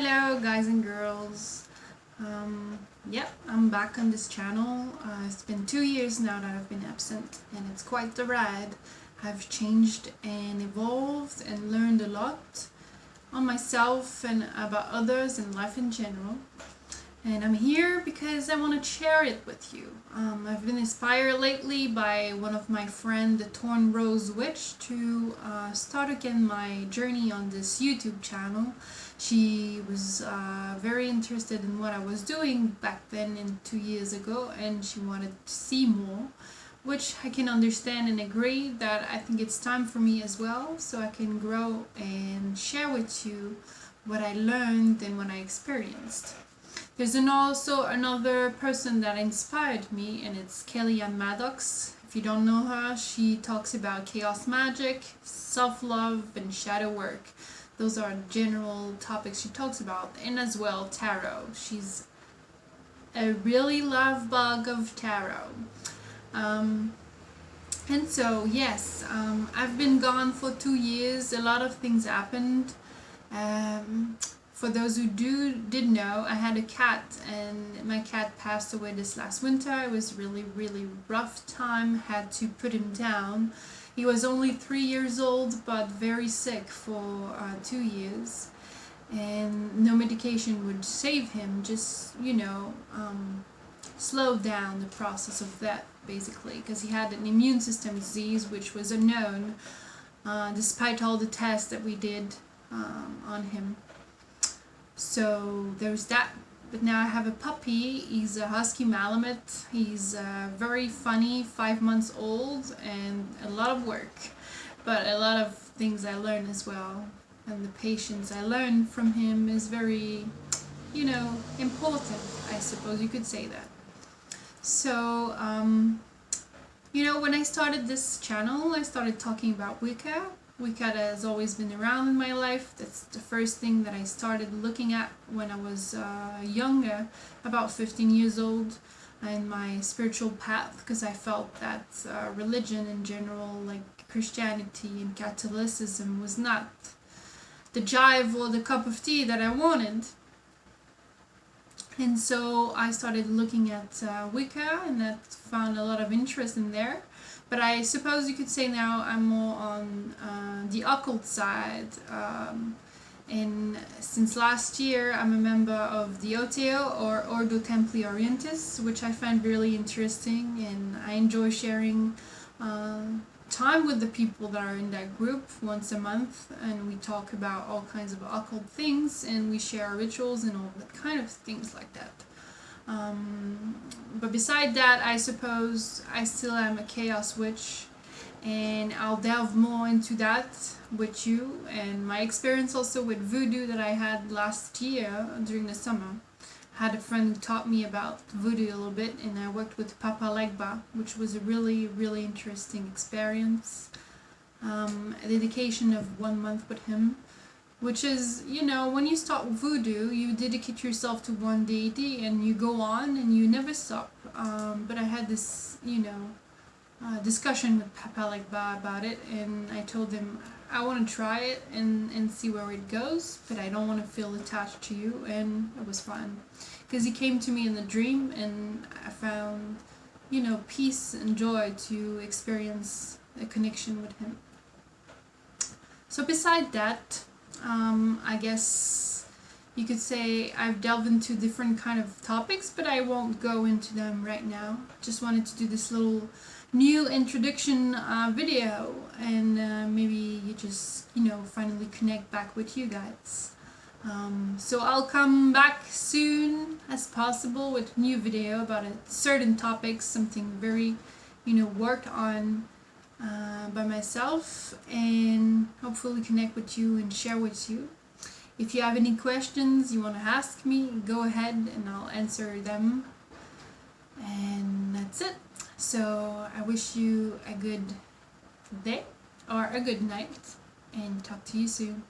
Hello guys and girls. Yep, I'm back on this channel. It's been 2 years now that I've been absent and it's quite the ride. I've changed and evolved and learned a lot on myself and about others and life in general. And I'm here because I want to share it with you. I've been inspired lately by one of my friends, the Torn Rose Witch, to start again my journey on this YouTube channel. She was very interested in what I was doing back then and 2 years ago, and she wanted to see more, which I can understand and agree that I think it's time for me as well, so I can grow and share with you what I learned and what I experienced. There's also another person that inspired me, and it's Kellyanne Maddox. If you don't know her, she talks about chaos magic, self-love, and shadow work. Those are general topics she talks about, and as well tarot. She's a really love bug of tarot. And so, yes, I've been gone for 2 years. A lot of things happened. For those who did know, I had a cat, and my cat passed away this last winter. It was really rough time. Had to put him down. He was only 3 years old, but very sick for 2 years, and no medication would save him. Just slow down the process of that, basically, because he had an immune system disease which was unknown, despite all the tests that we did on him. So there's that. But now I have a puppy. He's a husky Malamute. He's very funny, 5 months old, and a lot of work, but a lot of things I learned as well. And the patience I learned from him is very, important, I suppose you could say that. So, when I started this channel, I started talking about Wicca. Wicca has always been around in my life. That's the first thing that I started looking at when I was younger, about 15 years old, in my spiritual path, because I felt that religion in general, like Christianity and Catholicism, was not the jive or the cup of tea that I wanted. And so I started looking at Wicca, and that found a lot of interest in there. But I suppose you could say now I'm more on the occult side. And since last year, I'm a member of the OTO, or Ordo Templi Orientis, which I find really interesting, and I enjoy sharing time with the people that are in that group once a month, and we talk about all kinds of occult things, and we share rituals and all that kind of things like that. But beside that, I suppose I still am a chaos witch, and I'll delve more into that with you, and my experience also with voodoo that I had last year during the summer. I had a friend who taught me about voodoo a little bit, and I worked with Papa Legba, which was a really interesting experience. A dedication of 1 month with him, which is, when you start voodoo, you dedicate yourself to one deity and you go on and you never stop. But I had this, discussion with Papa Legba about it, and I told him I want to try it and see where it goes, but I don't want to feel attached to you, and it was fun. Because he came to me in the dream, and I found, peace and joy to experience a connection with him. So beside that, I guess you could say I've delved into different kind of topics, but I won't go into them right now. Just wanted to do this little new introduction video, and maybe you just, finally connect back with you guys. So I'll come back soon as possible with a new video about a certain topic, something very, worked on by myself, and hopefully connect with you and share with you. If you have any questions you want to ask me, go ahead and I'll answer them. And that's it. So I wish you a good day or a good night, and talk to you soon.